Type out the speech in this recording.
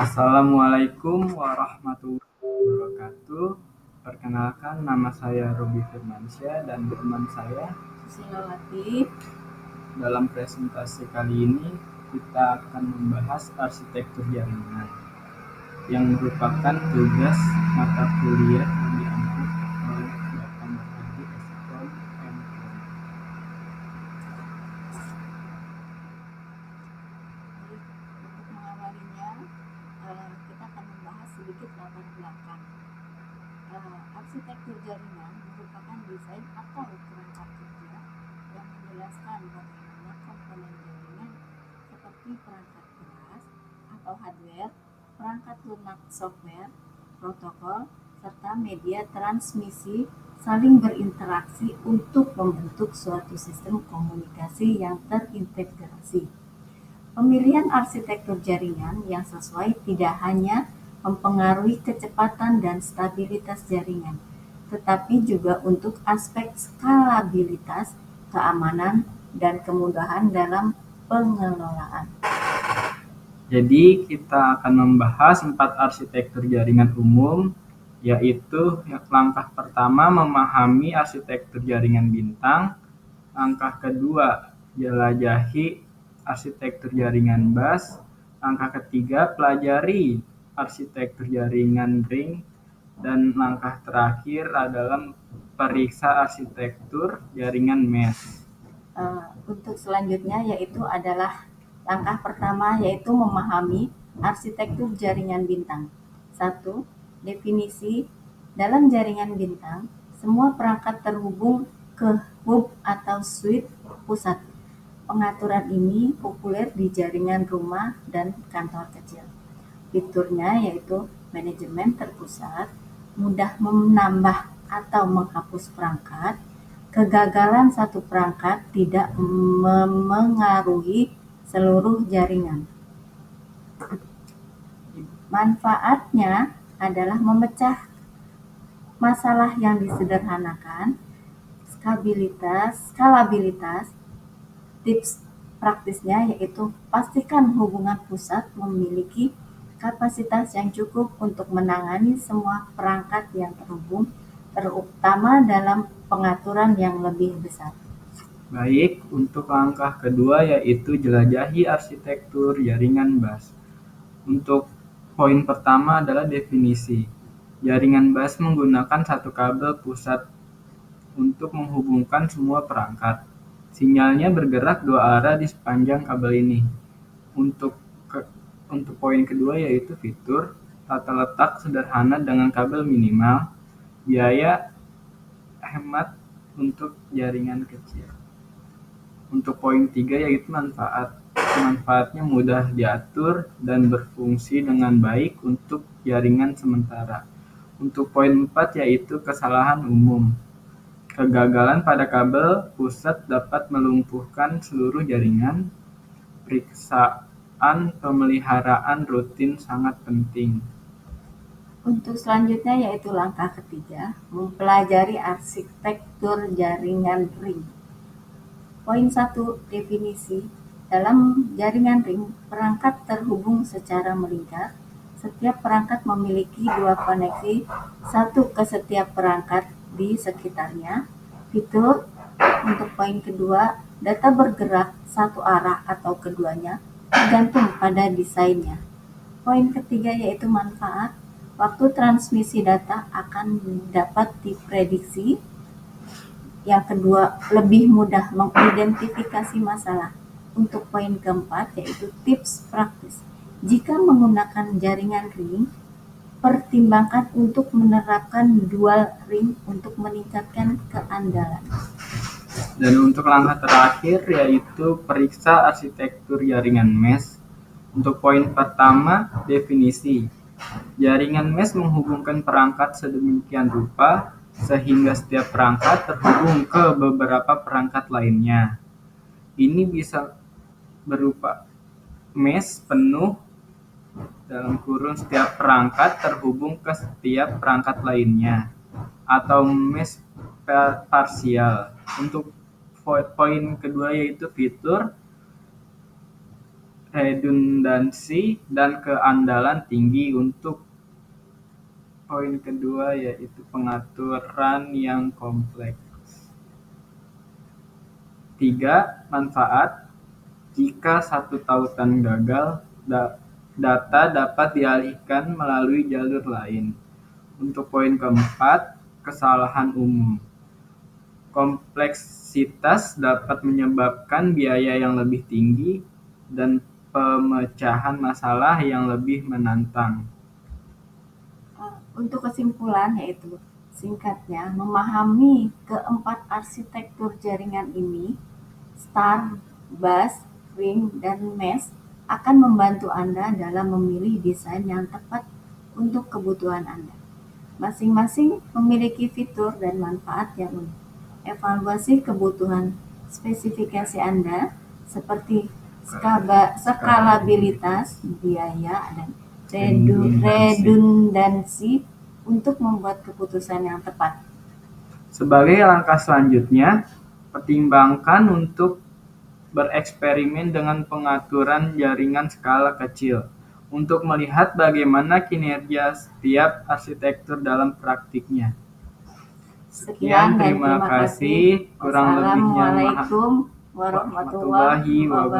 Assalamualaikum warahmatullahi wabarakatuh. Perkenalkan, nama saya Robi Firmansyah dan teman saya Susilawati. Dalam presentasi kali ini kita akan membahas arsitektur jaringan yang merupakan tugas mata kuliah yang diambil oleh Bapak Nurhadi Eskom M. Untuk mengawalinya, kita akan membahas sedikit latar belakang. Arsitektur jaringan merupakan desain atau perangkat kerja yang menjelaskan bagaimana komponen jaringan seperti perangkat keras atau hardware, perangkat lunak software, protokol, serta media transmisi saling berinteraksi untuk membentuk suatu sistem komunikasi yang terintegrasi. Pemilihan arsitektur jaringan yang sesuai tidak hanya mempengaruhi kecepatan dan stabilitas jaringan, tetapi juga untuk aspek skalabilitas, keamanan, dan kemudahan dalam pengelolaan. Jadi kita akan membahas 4 arsitektur jaringan umum, yaitu langkah pertama memahami arsitektur jaringan bintang, langkah kedua jelajahi arsitektur jaringan bus, langkah ketiga pelajari arsitektur jaringan ring, dan langkah terakhir adalah periksa arsitektur jaringan mesh. Untuk selanjutnya yaitu adalah langkah pertama yaitu memahami arsitektur jaringan bintang. 1. Definisi. Dalam jaringan bintang, semua perangkat terhubung ke hub atau switch pusat. Pengaturan ini populer di jaringan rumah dan kantor kecil. Fiturnya yaitu manajemen terpusat, mudah menambah atau menghapus perangkat, kegagalan satu perangkat tidak memengaruhi seluruh jaringan. Manfaatnya adalah memecah masalah yang disederhanakan, skalabilitas. Tips praktisnya yaitu pastikan hubungan pusat memiliki kapasitas yang cukup untuk menangani semua perangkat yang terhubung, terutama dalam pengaturan yang lebih besar. Baik, untuk langkah kedua yaitu jelajahi arsitektur jaringan bus. Untuk poin pertama adalah definisi. Jaringan bus menggunakan satu kabel pusat untuk menghubungkan semua perangkat. Sinyalnya bergerak dua arah di sepanjang kabel ini. Untuk poin kedua yaitu fitur, tata letak sederhana dengan kabel minimal, biaya hemat untuk jaringan kecil. Untuk poin 3 yaitu manfaat. Manfaatnya mudah diatur dan berfungsi dengan baik untuk jaringan sementara. Untuk poin 4 yaitu kesalahan umum. Kegagalan pada kabel pusat dapat melumpuhkan seluruh jaringan. Periksaan pemeliharaan rutin sangat penting. Untuk selanjutnya yaitu langkah ketiga, mempelajari arsitektur jaringan ring. Poin 1. Definisi. Dalam jaringan ring, perangkat terhubung secara melingkar. Setiap perangkat memiliki dua koneksi, satu ke setiap perangkat di sekitarnya. Fitur. Untuk poin kedua, data bergerak satu arah atau keduanya, tergantung pada desainnya. Poin ketiga yaitu manfaat. Waktu transmisi data akan dapat diprediksi. Yang kedua, lebih mudah mengidentifikasi masalah. Untuk poin keempat yaitu tips praktis. Jika menggunakan jaringan ring, pertimbangkan untuk menerapkan dual ring untuk meningkatkan keandalan. Dan untuk langkah terakhir yaitu periksa arsitektur jaringan mesh. Untuk poin pertama, definisi. Jaringan mesh menghubungkan perangkat sedemikian rupa sehingga setiap perangkat terhubung ke beberapa perangkat lainnya. Ini bisa berupa mesh penuh setiap perangkat terhubung ke setiap perangkat lainnya, atau mesh parsial. Untuk poin kedua yaitu fitur, redundansi, dan keandalan tinggi. Untuk poin kedua yaitu pengaturan yang kompleks. 3. Manfaat. Jika satu tautan gagal, data dapat dialihkan melalui jalur lain. Untuk poin keempat, kesalahan umum. Kompleksitas dapat menyebabkan biaya yang lebih tinggi dan pemecahan masalah yang lebih menantang. Untuk kesimpulan yaitu, singkatnya, memahami keempat arsitektur jaringan ini, star, bus, ring, dan mesh, akan membantu Anda dalam memilih desain yang tepat untuk kebutuhan Anda. Masing-masing memiliki fitur dan manfaat yang unik. Evaluasi kebutuhan spesifikasi Anda seperti skalabilitas, biaya, dan redundansi untuk membuat keputusan yang tepat. Sebagai langkah selanjutnya, pertimbangkan untuk bereksperimen dengan pengaturan jaringan skala kecil untuk melihat bagaimana kinerja setiap arsitektur dalam praktiknya. Sekian dan terima kasih. Kurang lebihnya Wassalamualaikum warahmatullahi wabarakatuh.